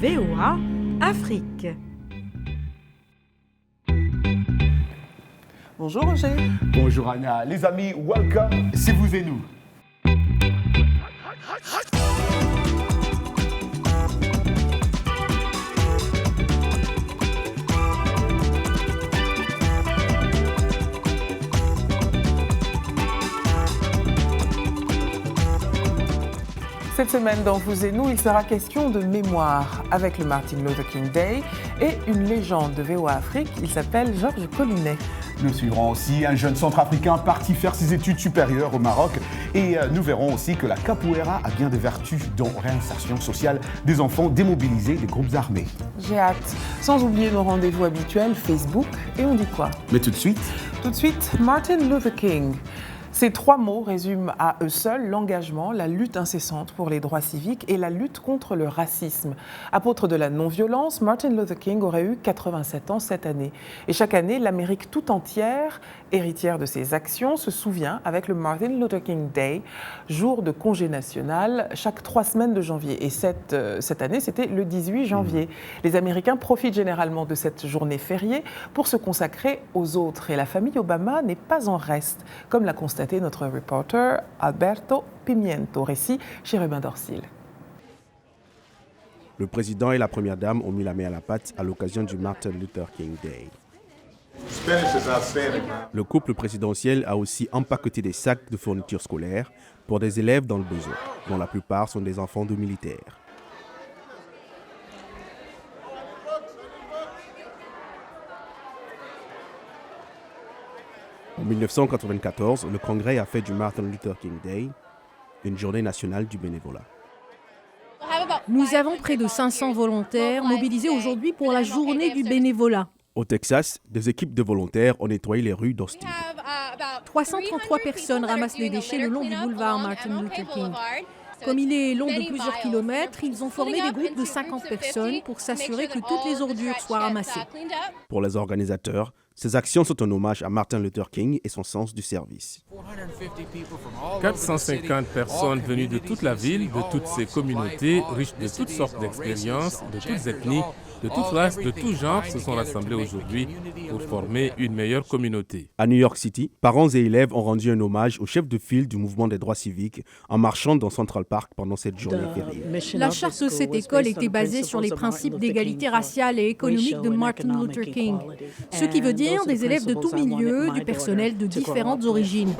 VOA Afrique. Bonjour Roger. Bonjour Anna. Les amis, welcome, c'est vous et nous. Cette semaine dans Vous et nous, il sera question de mémoire avec le Martin Luther King Day et une légende de VOA Afrique, il s'appelle Georges Collinet. Nous suivrons aussi un jeune centrafricain parti faire ses études supérieures au Maroc et nous verrons aussi que la capoeira a bien des vertus dont réinsertion sociale des enfants démobilisés des groupes armés. J'ai hâte. Sans oublier nos rendez-vous habituels, Facebook et on dit quoi? Mais tout de suite, Martin Luther King. Ces trois mots résument à eux seuls l'engagement, la lutte incessante pour les droits civiques et la lutte contre le racisme. Apôtre de la non-violence, Martin Luther King aurait eu 87 ans cette année. Et chaque année, l'Amérique tout entière, héritière de ses actions, se souvient avec le Martin Luther King Day, jour de congé national, chaque 3 semaines de janvier. Et cette année, c'était le 18 janvier. Les Américains profitent généralement de cette journée fériée pour se consacrer aux autres. Et la famille Obama n'est pas en reste, comme l'a constaté notre reporter Alberto Pimiento, récit chez Robin Dorsil. Le président et la première dame ont mis la main à la pâte à l'occasion du Martin Luther King Day. Le couple présidentiel a aussi empaqueté des sacs de fournitures scolaires pour des élèves dans le besoin, dont la plupart sont des enfants de militaires. En 1994, le Congrès a fait du Martin Luther King Day une journée nationale du bénévolat. Nous avons près de 500 volontaires mobilisés aujourd'hui pour la journée du bénévolat. Au Texas, des équipes de volontaires ont nettoyé les rues d'Austin. 333 personnes ramassent les déchets le long du boulevard Martin Luther King. Comme il est long de plusieurs kilomètres, ils ont formé des groupes de 50 personnes pour s'assurer que toutes les ordures soient ramassées. Pour les organisateurs, ces actions sont un hommage à Martin Luther King et son sens du service. 450 personnes venues de toute la ville, de toutes ces communautés, riches de toutes sortes d'expériences, de toutes ethnies, de toutes races, de tout genre, se sont rassemblés aujourd'hui pour former une meilleure communauté. À New York City, parents et élèves ont rendu un hommage au chef de file du mouvement des droits civiques en marchant dans Central Park pendant cette journée fériée. La charte de cette école était basée sur les principes d'égalité raciale et économique de Martin Luther King, ce qui veut dire des élèves de tout milieu, du personnel de différentes origines.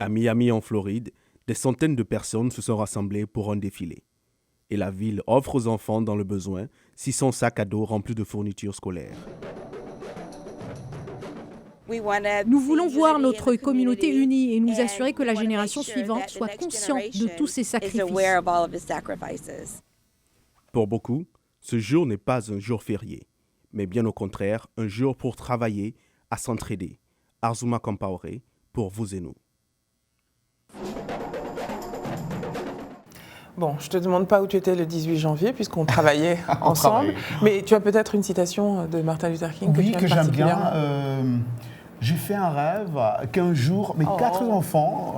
À Miami, en Floride, des centaines de personnes se sont rassemblées pour un défilé. Et la ville offre aux enfants dans le besoin 600 sacs à dos remplis de fournitures scolaires. Nous voulons voir notre communauté unie et nous assurer que la génération suivante soit consciente de tous ces sacrifices. Pour beaucoup, ce jour n'est pas un jour férié, mais bien au contraire, un jour pour travailler, à s'entraider. Arzuma Compaoré, pour vous et nous. Bon, je ne te demande pas où tu étais le 18 janvier, puisqu'on travaillait ensemble, mais tu as peut-être une citation de Martin Luther King que j'aime bien. J'ai fait un rêve qu'un jour, mes 4 enfants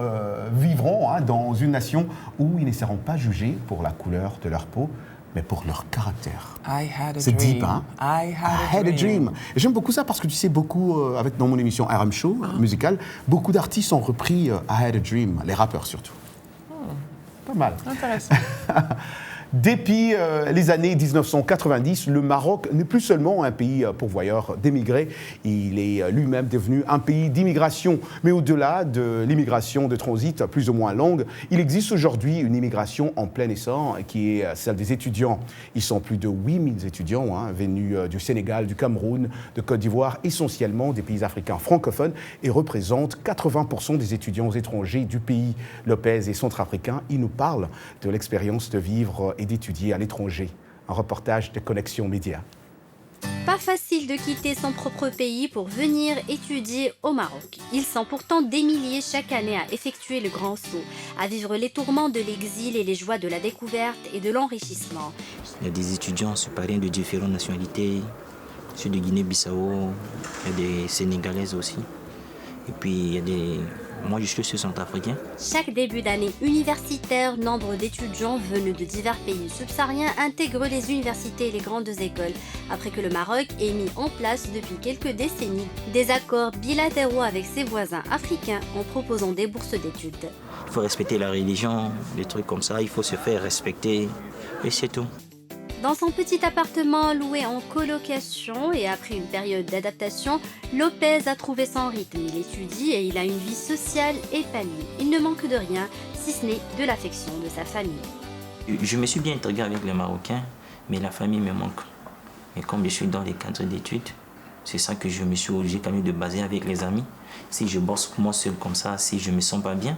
vivront dans une nation où ils ne seront pas jugés pour la couleur de leur peau, mais pour leur caractère. C'est deep, hein? I had a dream. Et j'aime beaucoup ça parce que tu sais, beaucoup, dans mon émission RM Show musicale, beaucoup d'artistes ont repris I had a dream, les rappeurs surtout. Pas mal. Intéressant. Depuis les années 1990, le Maroc n'est plus seulement un pays pourvoyeur d'émigrés, il est lui-même devenu un pays d'immigration. Mais au-delà de l'immigration de transit plus ou moins longue, il existe aujourd'hui une immigration en plein essor qui est celle des étudiants. Ils sont plus de 8000 étudiants venus du Sénégal, du Cameroun, de Côte d'Ivoire, essentiellement des pays africains francophones et représentent 80% des étudiants étrangers du pays. Lopez et centrafricains, ils nous parlent de l'expérience de vivre et d'étudier à l'étranger. Un reportage de Connexion Média. Pas facile de quitter son propre pays pour venir étudier au Maroc. Ils sont pourtant des milliers chaque année à effectuer le grand saut, à vivre les tourments de l'exil et les joies de la découverte et de l'enrichissement. Il y a des étudiants supérieurs de différentes nationalités, ceux de Guinée-Bissau, il y a des Sénégalaises aussi. Et puis il y a Moi, je suis centrafricain. Chaque début d'année universitaire, nombre d'étudiants venus de divers pays subsahariens intègrent les universités et les grandes écoles, après que le Maroc ait mis en place depuis quelques décennies des accords bilatéraux avec ses voisins africains en proposant des bourses d'études. Il faut respecter la religion, des trucs comme ça, il faut se faire respecter, et c'est tout. Dans son petit appartement loué en colocation et après une période d'adaptation, Lopez a trouvé son rythme. Il étudie et il a une vie sociale épanouie. Il ne manque de rien, si ce n'est de l'affection de sa famille. Je me suis bien intégré avec les Marocains, mais la famille me manque. Et comme je suis dans les cadres d'études, c'est ça que je me suis obligé quand même de baser avec les amis. Si je bosse moi seul comme ça, si je me sens pas bien,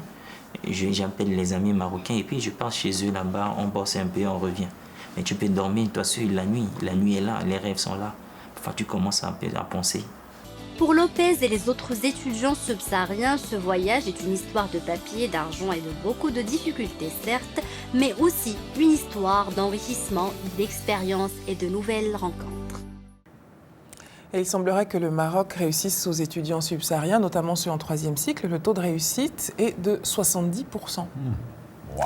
j'appelle les amis marocains et puis je pars chez eux là-bas, on bosse un peu, on revient. Mais tu peux dormir toi seul la nuit est là, les rêves sont là. Parfois tu commences à penser. Pour Lopez et les autres étudiants subsahariens, ce voyage est une histoire de papier, d'argent et de beaucoup de difficultés certes, mais aussi une histoire d'enrichissement, d'expérience et de nouvelles rencontres. Et il semblerait que le Maroc réussisse aux étudiants subsahariens, notamment ceux en 3e cycle. Le taux de réussite est de 70%. Wow.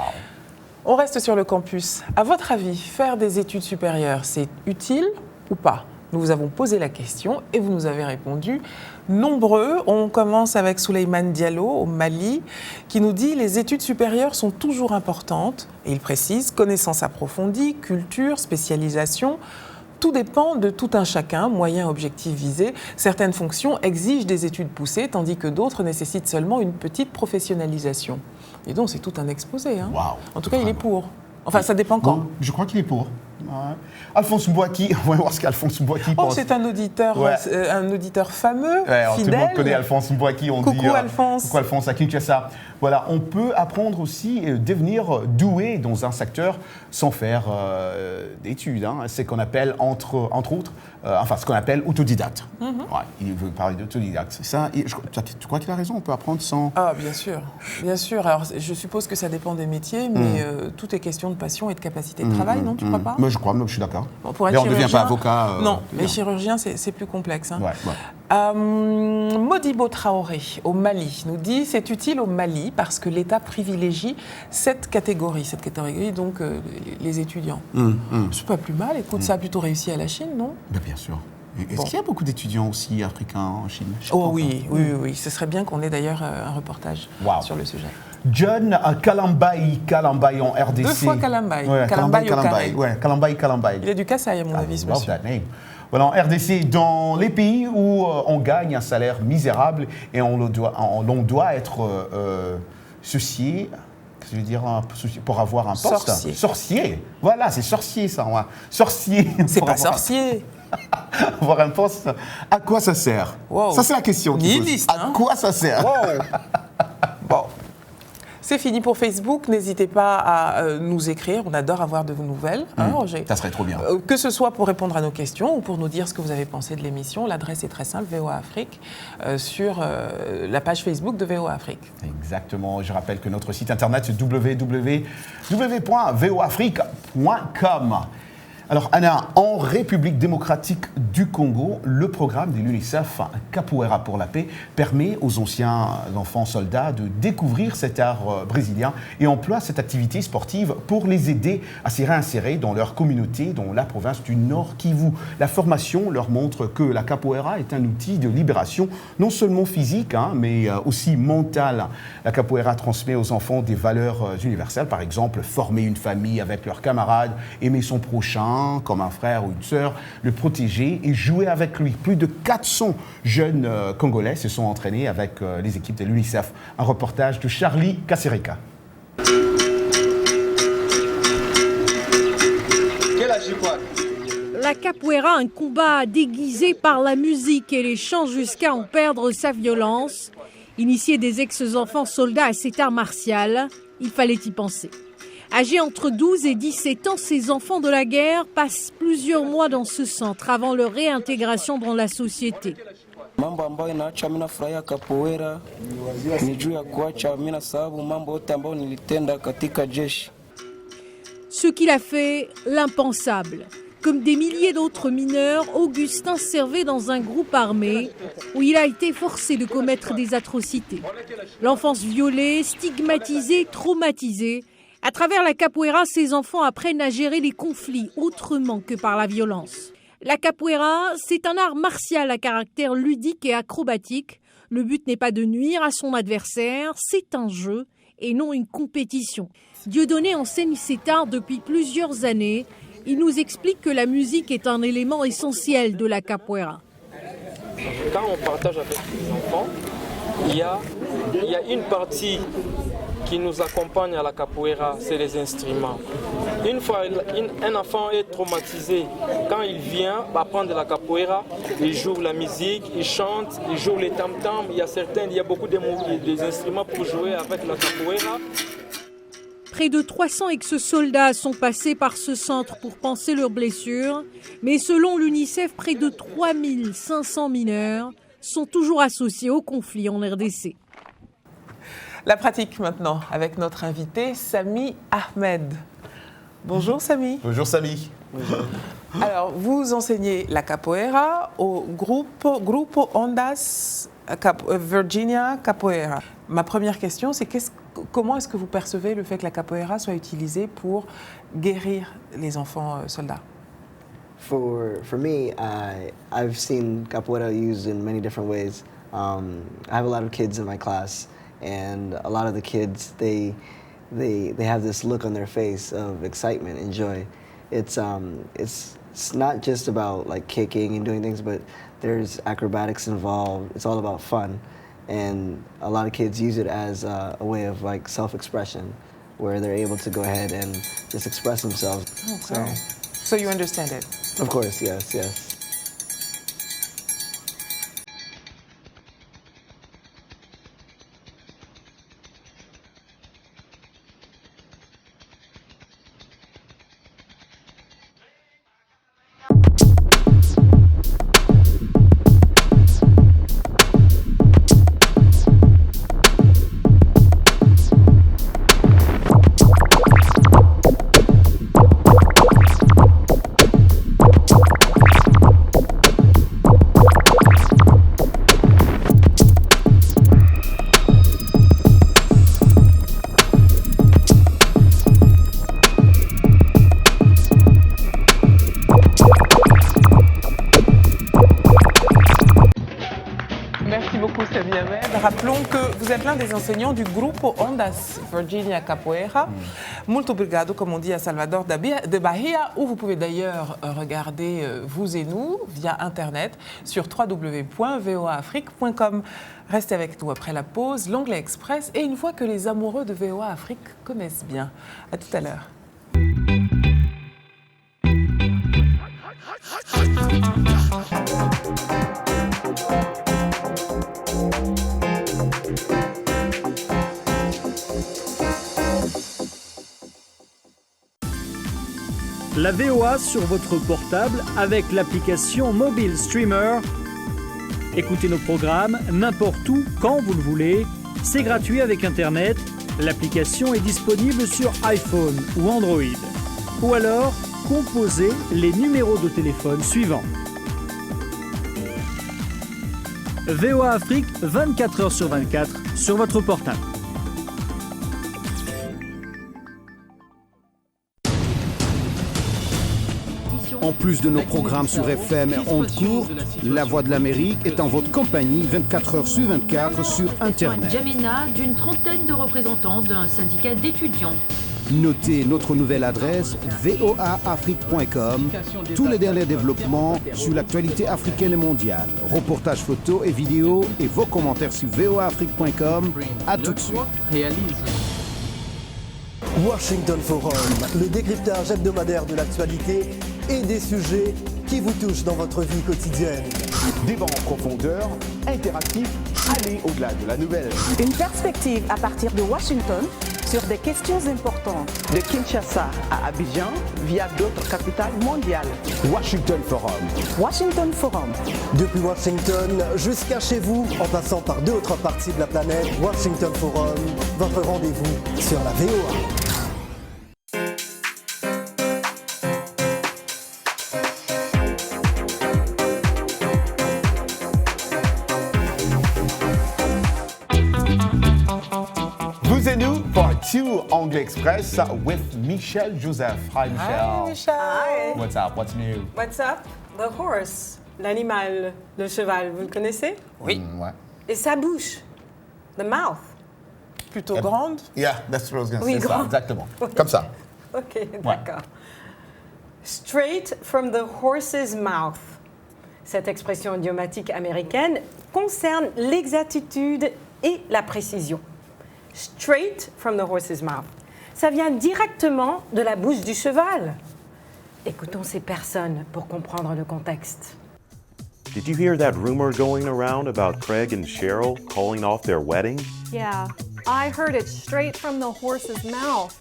On reste sur le campus. À votre avis, faire des études supérieures, c'est utile ou pas ? Nous vous avons posé la question et vous nous avez répondu nombreux. On commence avec Souleymane Diallo au Mali qui nous dit « Les études supérieures sont toujours importantes ». Et il précise « Connaissances approfondies, culture, spécialisation ». Tout dépend de tout un chacun, moyens, objectifs visés. Certaines fonctions exigent des études poussées, tandis que d'autres nécessitent seulement une petite professionnalisation. Et donc, c'est tout un exposé. Hein. Wow, en tout cas, il est pour. Enfin, ça dépend quand. Bon, je crois qu'il est pour. Ouais. Alphonse Mbouaki, on va voir ce qu'Alphonse Mbouaki pense. C'est un auditeur fameux, alors, fidèle. tout le monde connaît Alphonse Mbouaki, on dit. Coucou Alphonse. Coucou Alphonse, à Kinshasa. Voilà, on peut apprendre aussi et devenir doué dans un secteur sans faire d'études. Hein. C'est ce qu'on appelle, entre autres, ce qu'on appelle autodidacte. Ouais, il veut parler d'autodidacte. Ça, tu crois qu'il a raison, on peut apprendre sans... Ah, bien sûr, bien sûr. Alors, je suppose que ça dépend des métiers, mais tout est question de passion et de capacité de travail, non, tu crois pas ? Moi, je crois, je suis d'accord. Bon, pour être mais on ne devient pas avocat. Non, les chirurgiens, c'est plus complexe. Hein. Ouais. Modibo Traoré, au Mali, nous dit « C'est utile au Mali parce que l'État privilégie cette catégorie, donc les étudiants. C'est pas plus mal, écoute, ça a plutôt réussi à la Chine, non ? Bien sûr. Est-ce qu'il y a beaucoup d'étudiants aussi africains en Chine ? Oh oui, ce serait bien qu'on ait d'ailleurs un reportage sur le sujet. John Kalambayi en RDC. 2 fois Kalambayi. Ouais, Kalambayi au carré. Ouais, Kalambayi. Il est du Kasaï, à mon avis, ce monsieur. Voilà, en RDC, dans les pays où on gagne un salaire misérable et on doit être soucié, qu'est-ce que je veux dire, pour avoir un poste. Sorcier. Voilà, c'est sorcier ça. Ouais. Sorcier. C'est pas sorcier. Avoir un poste, à quoi ça sert ? Ça, c'est la question. À quoi ça sert ? Bon. C'est fini pour Facebook. N'hésitez pas à nous écrire. On adore avoir de vos nouvelles, Roger. Ça serait trop bien. Que ce soit pour répondre à nos questions ou pour nous dire ce que vous avez pensé de l'émission. L'adresse est très simple, VOA Afrique, sur la page Facebook de VOA Afrique. Exactement. Je rappelle que notre site internet, c'est www.voafrique.com. Alors Anna, en République démocratique du Congo, le programme de l'UNICEF Capoeira pour la paix permet aux anciens enfants soldats de découvrir cet art brésilien et emploie cette activité sportive pour les aider à s'y réinsérer dans leur communauté, dans la province du Nord Kivu. La formation leur montre que la capoeira est un outil de libération non seulement physique, mais aussi mentale. La capoeira transmet aux enfants des valeurs universelles, par exemple former une famille avec leurs camarades, aimer son prochain, comme un frère ou une sœur, le protéger et jouer avec lui. Plus de 400 jeunes Congolais se sont entraînés avec les équipes de l'UNICEF. Un reportage de Charlie Kasereka. La capoeira, un combat déguisé par la musique et les chants jusqu'à en perdre sa violence. Initier des ex-enfants soldats à cet art martial, il fallait y penser. Âgés entre 12 et 17 ans, ces enfants de la guerre passent plusieurs mois dans ce centre avant leur réintégration dans la société. Ce qu'il a fait, l'impensable. Comme des milliers d'autres mineurs, Augustin servait dans un groupe armé où il a été forcé de commettre des atrocités. L'enfance violée, stigmatisée, traumatisée. À travers la capoeira, ces enfants apprennent à gérer les conflits autrement que par la violence. La capoeira, c'est un art martial à caractère ludique et acrobatique. Le but n'est pas de nuire à son adversaire, c'est un jeu et non une compétition. Dieudonné enseigne cet art depuis plusieurs années. Il nous explique que la musique est un élément essentiel de la capoeira. Quand on partage avec les enfants, il y a une partie qui nous accompagne à la capoeira, c'est les instruments. Une fois un enfant est traumatisé, quand il vient apprendre la capoeira, il joue la musique, il chante, il joue les tam-tams. Il y a beaucoup des instruments pour jouer avec la capoeira. Près de 300 ex-soldats sont passés par ce centre pour panser leurs blessures, mais selon l'UNICEF, près de 3500 mineurs sont toujours associés au conflit en RDC. La pratique maintenant avec notre invité Sami Ahmed. Bonjour Sami. Bonjour Sami. Alors vous enseignez la capoeira au Grupo Ondas Virginia Capoeira. Ma première question c'est comment est-ce que vous percevez le fait que la capoeira soit utilisée pour guérir les enfants soldats? For me, I've seen capoeira used in many different ways. I have a lot of kids in my class, and a lot of the kids they have this look on their face of excitement and joy. It's not just about like kicking and doing things, but there's acrobatics involved. It's all about fun. And a lot of kids use it as a way of like self-expression, where they're able to go ahead and just express themselves. Okay. So you understand it? Of course, yes. Rappelons que vous êtes l'un des enseignants du Grupo Ondas Virginia Capoeira. Muito obrigado, comme on dit à Salvador de Bahia, où vous pouvez d'ailleurs regarder vous et nous via Internet sur www.voaafrique.com. Restez avec nous après la pause, l'Anglais Express et une fois que les amoureux de VOA Afrique connaissent bien. À tout à l'heure. La VOA sur votre portable avec l'application Mobile Streamer. Écoutez nos programmes n'importe où, quand vous le voulez. C'est gratuit avec Internet. L'application est disponible sur iPhone ou Android. Ou alors, composez les numéros de téléphone suivants. VOA Afrique, 24 heures sur 24 sur votre portable. En plus de nos programmes sur FM et ondes courtes, La Voix de l'Amérique est en votre compagnie 24 heures sur 24 sur Internet. N'Djamena, d'une trentaine de représentants d'un syndicat d'étudiants. Notez notre nouvelle adresse voaafrique.com. Tous les derniers développements sur l'actualité africaine et mondiale. Reportages photos et vidéos et vos commentaires sur voaafrique.com. À tout de suite. Washington Forum, le décryptage hebdomadaire de l'actualité et des sujets qui vous touchent dans votre vie quotidienne. Débat en profondeur, interactif, allez au-delà de la nouvelle. Une perspective à partir de Washington sur des questions importantes. De Kinshasa à Abidjan via d'autres capitales mondiales. Washington Forum. Washington Forum. Depuis Washington jusqu'à chez vous, en passant par d'autres parties de la planète, Washington Forum, votre rendez-vous sur la VOA. l'Anglais Express with Michelle Joseph. Hi, Michelle. Hi, Michelle. Hi. What's up? What's new? What's up? The horse, l'animal, le cheval, vous le connaissez? Oui. Ouais. Et sa bouche, the mouth. Plutôt grande? Yeah, that's what I was going to Oui, say. grand. Ça, exactement. Comme ça. Ok, d'accord. Straight from the horse's mouth. Cette expression idiomatique américaine concerne l'exactitude et la précision. Straight from the horse's mouth. Ça vient directement de la bouche du cheval. Écoutons ces personnes pour comprendre le contexte. Did you hear that rumor going around about Craig and Cheryl calling off their wedding? Yeah, I heard it straight from the horse's mouth.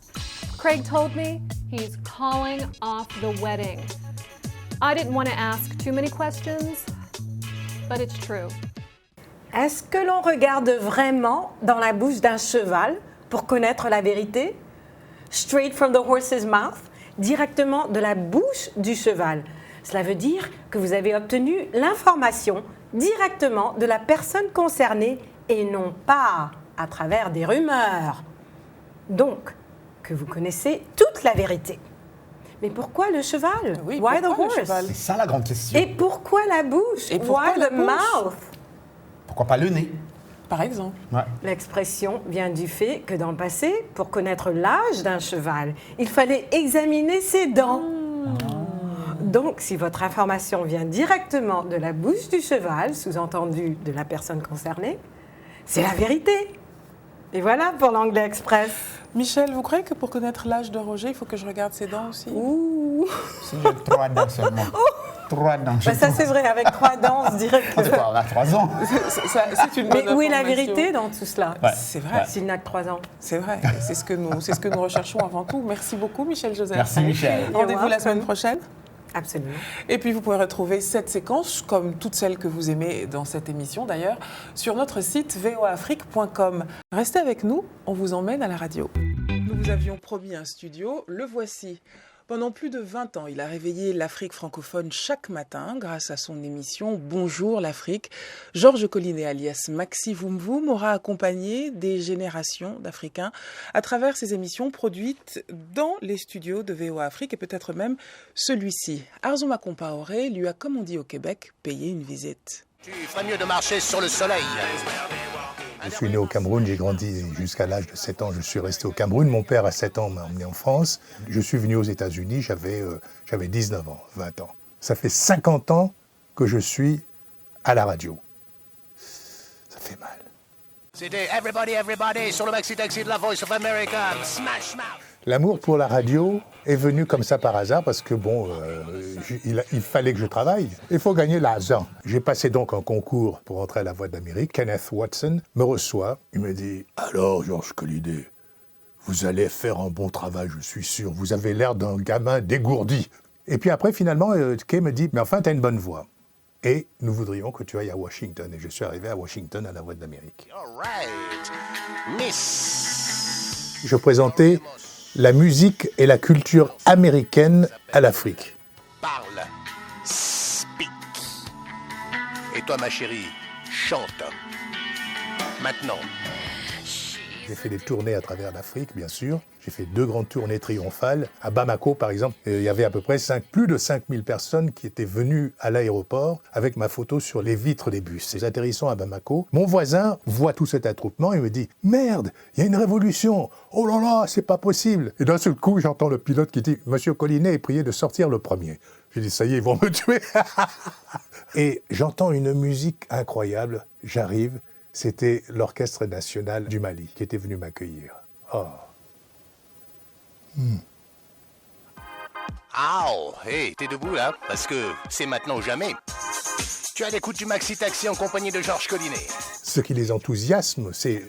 Craig told me he's calling off the wedding. I didn't want to ask too many questions, but it's true. Est-ce que l'on regarde vraiment dans la bouche d'un cheval pour connaître la vérité? Straight from the horse's mouth, directement de la bouche du cheval. Cela veut dire que vous avez obtenu l'information directement de la personne concernée et non pas à travers des rumeurs. Donc, que vous connaissez toute la vérité. Mais pourquoi le cheval? Oui, Why the pourquoi le horse? cheval? C'est ça la grande question. Et pourquoi la bouche? Et pourquoi Why la the bouche? mouth? Pourquoi pas le nez? Par exemple. Ouais. L'expression vient du fait que dans le passé, pour connaître l'âge d'un cheval, il fallait examiner ses dents. Donc, si votre information vient directement de la bouche du cheval, sous-entendu de la personne concernée, c'est la vérité. Et voilà pour l'Anglais Express. Michel, vous croyez que pour connaître l'âge de Roger, il faut que je regarde ses dents aussi? Ouh. C'est bien 3 dents seulement. 3 dents. Bah, ça, c'est vrai, avec 3 dents, on se dirait que... En tout cas, on a 3 ans. C'est une bonne Mais où est la information. vérité dans tout cela? Ouais. C'est vrai. S'il n'a que 3 ans. C'est vrai. C'est ce que nous recherchons avant tout. Merci beaucoup, Michel Joseph. Merci, Michel. Rendez-vous la semaine prochaine. Absolument. Et puis vous pouvez retrouver cette séquence, comme toutes celles que vous aimez dans cette émission d'ailleurs, sur notre site voafrique.com. Restez avec nous, on vous emmène à la radio. Nous vous avions promis un studio, le voici. Pendant plus de 20 ans, il a réveillé l'Afrique francophone chaque matin grâce à son émission Bonjour l'Afrique. Georges Collinet, alias Maxi Voum Voum, aura accompagné des générations d'Africains à travers ses émissions produites dans les studios de VOA Afrique et peut-être même celui-ci. Arzoma Compaoré lui a, comme on dit au Québec, payé une visite. Il ferait mieux de marcher sur le soleil. Je suis né au Cameroun, j'ai grandi jusqu'à l'âge de 7 ans, je suis resté au Cameroun. Mon père, à 7 ans, m'a emmené en France. Je suis venu aux États-Unis, j'avais 19 ans, 20 ans. Ça fait 50 ans que je suis à la radio. Ça fait mal. C'était Everybody, Everybody sur le Maxi Taxi de la Voice of America. Smash Mouth. L'amour pour la radio est venu comme ça par hasard parce que il fallait que je travaille. Il faut gagner l'argent. J'ai passé donc un concours pour entrer à la Voix d'Amérique. Kenneth Watson me reçoit. Il me dit « Alors, Georges Collinet, vous allez faire un bon travail, je suis sûr. Vous avez l'air d'un gamin dégourdi. » Et puis après, finalement, Kay me dit « Mais enfin, tu as une bonne voix. Et nous voudrions que tu ailles à Washington. » Et je suis arrivé à Washington à la Voix d'Amérique. All right. Miss. Je présentais la musique et la culture américaine à l'Afrique. Parle. Speak. Et toi, ma chérie, chante. Maintenant. J'ai fait des tournées à travers l'Afrique, bien sûr. J'ai fait 2 grandes tournées triomphales. À Bamako, par exemple, il y avait à peu près plus de 5000 personnes qui étaient venues à l'aéroport avec ma photo sur les vitres des bus. Nous atterrissons à Bamako. Mon voisin voit tout cet attroupement et me dit « Merde, il y a une révolution. Oh là là, c'est pas possible. » Et d'un seul coup, j'entends le pilote qui dit « Monsieur Collinet est prié de sortir le premier. » J'ai dit « Ça y est, ils vont me tuer. » Et j'entends une musique incroyable. J'arrive. C'était l'Orchestre national du Mali qui était venu m'accueillir. Oh. Ow, hey, t'es debout là? Parce que c'est maintenant ou jamais. Tu es à l'écoute du Maxi Taxi en compagnie de Georges Collinet. Ce qui les enthousiasme, c'est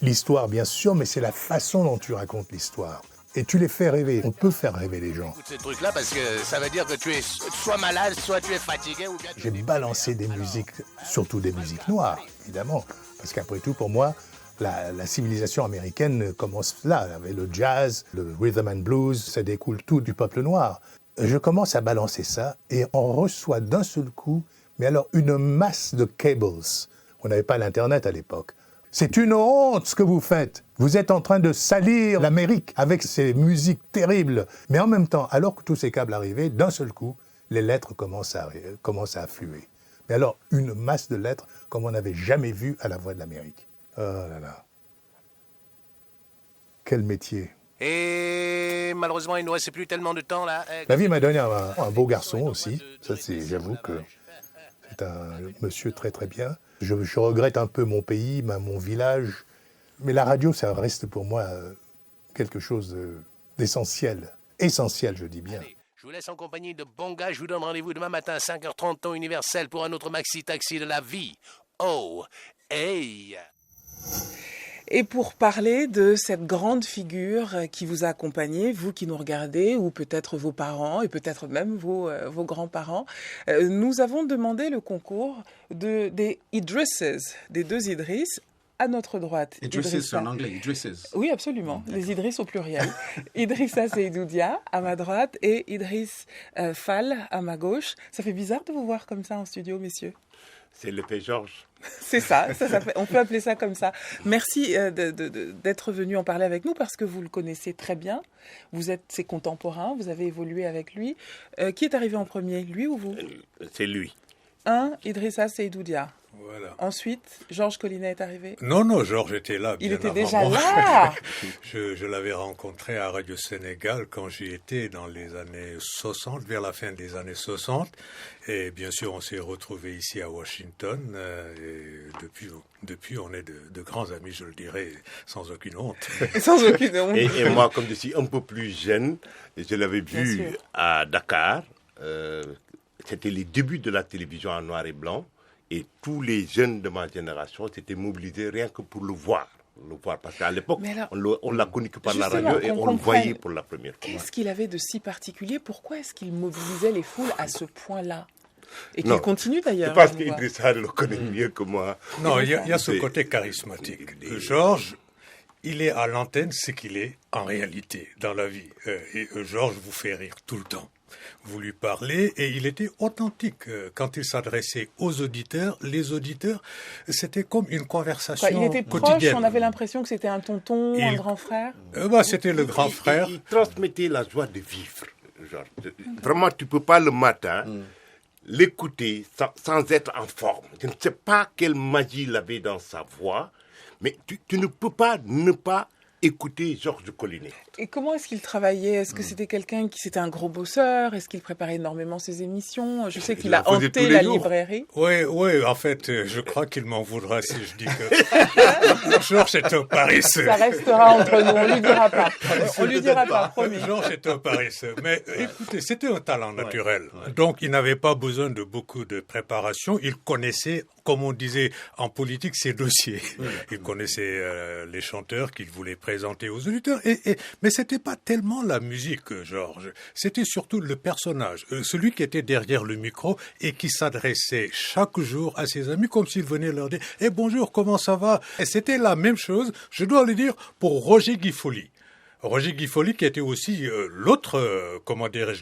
l'histoire bien sûr, mais c'est la façon dont tu racontes l'histoire. Et tu les fais rêver. On peut faire rêver les gens. Écoute ce truc-là parce que ça veut dire que tu es soit malade, soit tu es fatigué ou bien... J'ai balancé des musiques, surtout des musiques noires, évidemment. Parce qu'après tout, pour moi, la civilisation américaine commence là, avec le jazz, le rhythm and blues, ça découle tout du peuple noir. Je commence à balancer ça et on reçoit d'un seul coup, mais alors une masse de cables. On n'avait pas l'Internet à l'époque. C'est une honte ce que vous faites. Vous êtes en train de salir l'Amérique avec ces musiques terribles. Mais en même temps, alors que tous ces câbles arrivaient, d'un seul coup, les lettres commencent à affluer. Mais alors, une masse de lettres comme on n'avait jamais vu à la Voix de l'Amérique. Oh là là. Quel métier. Et malheureusement, il ne nous reste plus tellement de temps là. La vie m'a donné un beau garçon aussi. Ça, j'avoue que c'est un monsieur très très bien. Je regrette un peu mon pays, mon village. Mais la radio, ça reste pour moi quelque chose d'essentiel. Essentiel, je dis bien. Je vous laisse en compagnie de bons gars. Je vous donne rendez-vous demain matin à 5h30 temps universel pour un autre maxi-taxi de la vie. Oh, hey! Et pour parler de cette grande figure qui vous a accompagné, vous qui nous regardez, ou peut-être vos parents, et peut-être même vos grands-parents, nous avons demandé le concours des Idrisses, des deux Idriss, à notre droite. Idrisses, c'est en anglais, Idrisses. Oui, absolument, les Idriss au pluriel. Idrissa Seydoudia, à ma droite, et Idriss Fall, à ma gauche. Ça fait bizarre de vous voir comme ça en studio, messieurs. C'est l'effet Georges. C'est ça on peut appeler ça comme ça. Merci d'être venu en parler avec nous parce que vous le connaissez très bien. Vous êtes ses contemporains, vous avez évolué avec lui. Qui est arrivé en premier, lui ou vous? C'est lui. Idrissa Seydoudia. Voilà. Ensuite, Georges Collinet est arrivé. Non, Georges était là. Il était déjà là. Je l'avais rencontré à Radio Sénégal quand j'y étais dans les années 60, vers la fin des années 60. Et bien sûr, on s'est retrouvés ici à Washington. Et depuis, on est de grands amis, je le dirais, sans aucune honte. Sans aucune honte. Et moi, comme je suis un peu plus jeune, je l'avais vu à Dakar. C'était les débuts de la télévision en noir et blanc. Et tous les jeunes de ma génération s'étaient mobilisés rien que pour le voir. Parce qu'à l'époque, on l'a connu que par la radio et on le voyait pour la première fois. Qu'est-ce qu'il avait de si particulier? Pourquoi est-ce qu'il mobilisait les foules à ce point-là? Et qu'il continue d'ailleurs. Parce qu'Idrissa le connaît mieux que moi. Non, il y a ce côté charismatique. Georges, il est à l'antenne ce qu'il est en réalité dans la vie. Et Georges vous fait rire tout le temps. Vous lui parlez et il était authentique. Quand il s'adressait aux auditeurs, les auditeurs, c'était comme une conversation quotidienne. Il était proche, on avait l'impression que c'était un tonton, un grand frère. C'était le grand frère. Il transmettait la joie de vivre. Vraiment, tu ne peux pas le matin l'écouter sans être en forme. Je ne sais pas quelle magie il avait dans sa voix, mais tu ne peux pas ne pas écouter Georges Collinet. Et comment est-ce qu'il travaillait? Est-ce que c'était quelqu'un qui c'était un gros bosseur? Est-ce qu'il préparait énormément ses émissions? Je sais qu'il a hanté la librairie. Oui, en fait, je crois qu'il m'en voudra si je dis que Georges est un paresseux. Ça restera entre nous, on lui dira pas. On lui dira pas, promis. Georges est un paresseux. Mais écoutez, c'était un talent naturel. Donc, il n'avait pas besoin de beaucoup de préparation. Il connaissait, comme on disait en politique, ses dossiers. Il connaissait les chanteurs qu'il voulait présenter aux auditeurs. Mais c'était pas tellement la musique, Georges. C'était surtout le personnage, celui qui était derrière le micro et qui s'adressait chaque jour à ses amis comme s'il venait leur dire « Eh bonjour, comment ça va ?» Et c'était la même chose, je dois le dire, pour Roger Guifoli. Roger Guifoli qui était aussi l'autre,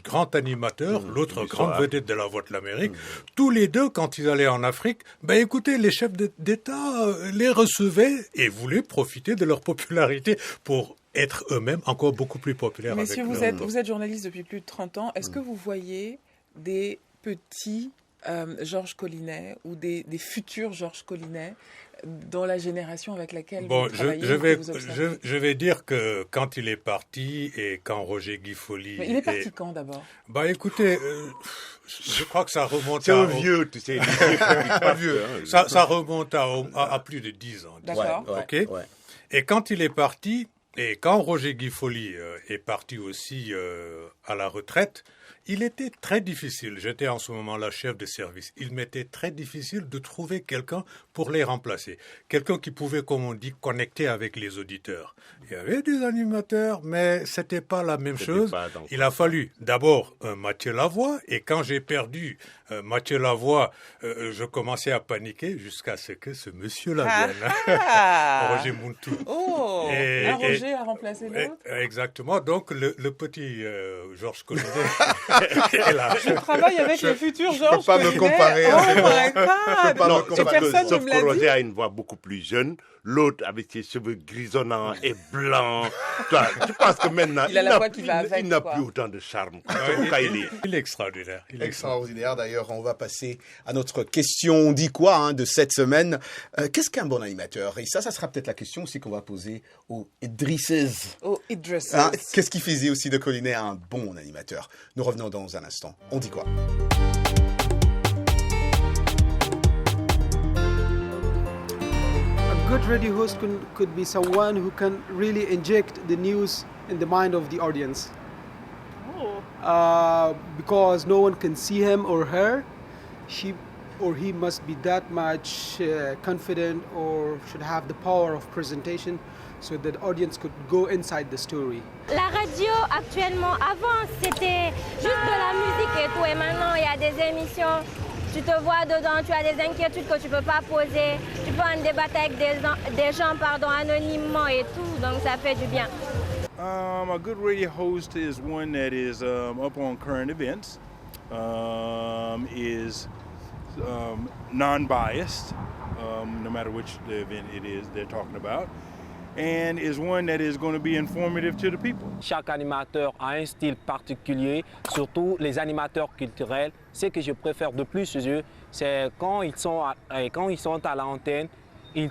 grand animateur, l'autre grande vedette de la Voix de l'Amérique. Tous les deux, quand ils allaient en Afrique, écoutez, les chefs d'État les recevaient et voulaient profiter de leur popularité pour être eux-mêmes encore beaucoup plus populaires. Messieurs, vous êtes journaliste depuis plus de 30 ans. Est-ce que vous voyez des petits Georges Collinet ou des futurs Georges Collinet dans la génération avec laquelle vous travaillez? Je vais dire que quand il est parti et quand Roger Guifoli... Mais il est parti quand d'abord? Écoutez, je crois que ça remonte C'est un vieux, tu sais. Ça remonte à plus de 10 ans. D'accord. Okay. Et quand il est parti, et quand Roger Guifoli est parti aussi à la retraite, il était très difficile, j'étais en ce moment-là chef de service, il m'était très difficile de trouver quelqu'un pour les remplacer. Quelqu'un qui pouvait, comme on dit, connecter avec les auditeurs. Il y avait des animateurs, mais c'était pas la même chose. Il a fallu d'abord Mathieu Lavoie, et quand j'ai perdu Mathieu Lavoie, je commençais à paniquer jusqu'à ce que ce monsieur-là vienne. Roger Mountou. Oh, âgé a remplacé l'autre. Exactement. Donc, le petit Georges Collinet est là. Je travaille avec le futur Georges Collinet. Je ne peux pas me comparer. Sauf que Roger a une voix beaucoup plus jeune. L'autre avec ses cheveux grisonnants et blancs. Toi, tu penses que maintenant, il n'a plus autant de charme. Il est extraordinaire. Extraordinaire. D'ailleurs, on va passer à notre question. On dit quoi de cette semaine? Qu'est-ce qu'un bon animateur? Et ça sera peut-être la question aussi qu'on va poser aux Idrisses. Qu'est-ce qui faisait aussi de Collinet un bon animateur? Nous revenons dans un instant. On dit quoi? A good radio host could be someone who can really inject the news in the mind of the audience. Because no one can see him or her, she or he must be that much confident or should have the power of presentation so that the audience could go inside the story. La radio actuellement, avant c'était juste de la musique et tout, et maintenant il y a des émissions. Tu te vois dedans, tu as des inquiétudes que tu ne peux pas poser. Tu peux en débattre avec des gens anonymement et tout, donc ça fait du bien. A good radio host is one that is up on current events, is non-biased, no matter which the event it is they're talking about, and is one that is going to be informative to the people. Chaque animateur a un style particulier, surtout les animateurs culturels. Ce que je préfère de plus chez eux, c'est quand ils sont à l'antenne, ils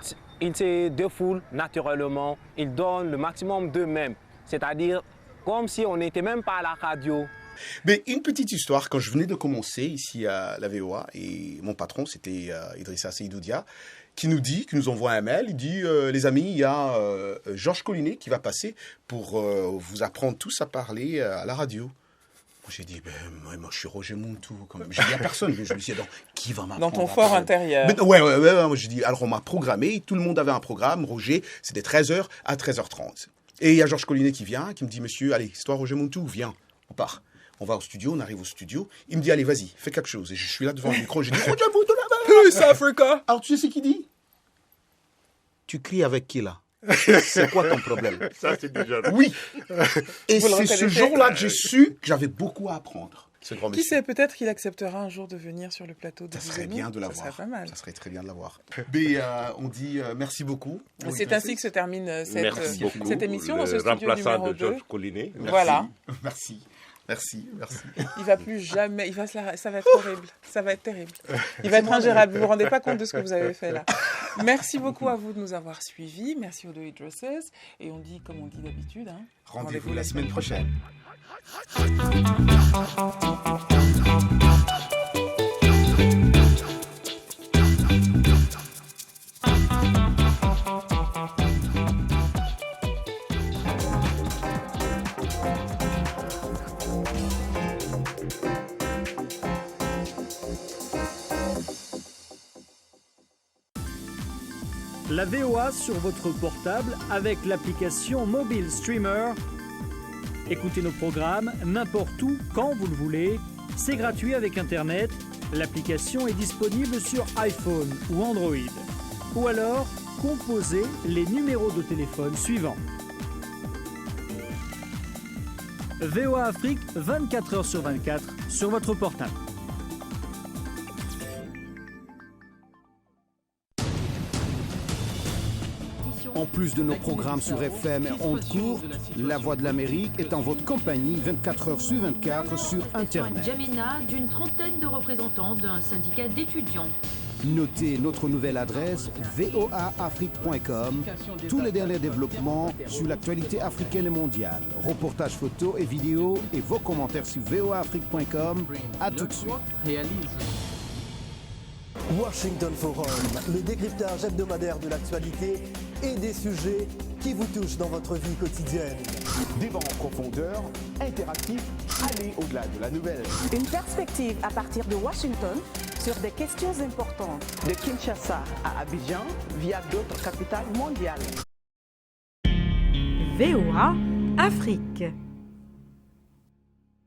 se défoulent naturellement, ils donnent le maximum d'eux-mêmes. C'est-à-dire comme si on n'était même pas à la radio. Mais une petite histoire, quand je venais de commencer ici à la VOA, et mon patron, c'était Idrissa Seydoudia, qui nous envoie un mail, il dit les amis, il y a Georges Collinet qui va passer pour vous apprendre tous à parler à la radio. J'ai dit, moi je suis Roger Montou quand même. J'ai dit à personne, je me suis dit, qui va m'apprendre? Dans ton fort intérieur. Ouais, moi j'ai dit, alors on m'a programmé, tout le monde avait un programme, Roger, c'était de 13h à 13h30. Et il y a Georges Collinet qui vient, qui me dit, monsieur, allez, c'est toi Roger Montou, viens, on part. On va au studio, on arrive au studio, il me dit, allez, vas-y, fais quelque chose. Et je suis là devant le micro, j'ai dit, Roger Montou là-bas. Peace Africa. Alors tu sais ce qu'il dit? Tu cries avec qui là? C'est quoi ton problème? Ça, c'est déjà... Oui. Et c'est ce jour-là que j'ai su que j'avais beaucoup à apprendre. Qui sait, peut-être qu'il acceptera un jour de venir sur le plateau de Ça serait bien de l'avoir. Ça serait pas mal. Ça serait très bien de l'avoir. Mais on dit merci beaucoup. C'est ainsi que se termine cette émission dans ce studio numéro 2. De Georges Collinet. Voilà. Merci. Il va plus jamais, ça va être horrible, ça va être terrible. Il va être ingérable, vous vous rendez pas compte de ce que vous avez fait là. Merci beaucoup à vous de nous avoir suivis, merci aux deux Idrisses, et on dit comme on dit d'habitude, rendez-vous la semaine prochaine. La VOA sur votre portable avec l'application Mobile Streamer. Écoutez nos programmes n'importe où, quand vous le voulez. C'est gratuit avec Internet. L'application est disponible sur iPhone ou Android. Ou alors, composez les numéros de téléphone suivants. VOA Afrique, 24h sur 24 sur votre portable. En plus de nos programmes sur FM et ondes courtes, La Voix de l'Amérique est en votre compagnie 24h sur 24 sur Internet. N'Djamena d'une trentaine de représentants d'un syndicat d'étudiants. Notez notre nouvelle adresse voaafrique.com. Tous les derniers développements sur l'actualité africaine et mondiale. Reportages photos et vidéos et vos commentaires sur voaafrique.com. À tout de suite. Washington Forum, le décryptage hebdomadaire de l'actualité et des sujets qui vous touchent dans votre vie quotidienne. Débat en profondeur, interactif, aller au-delà de la nouvelle. Une perspective à partir de Washington sur des questions importantes. De Kinshasa à Abidjan via d'autres capitales mondiales. VOA Afrique.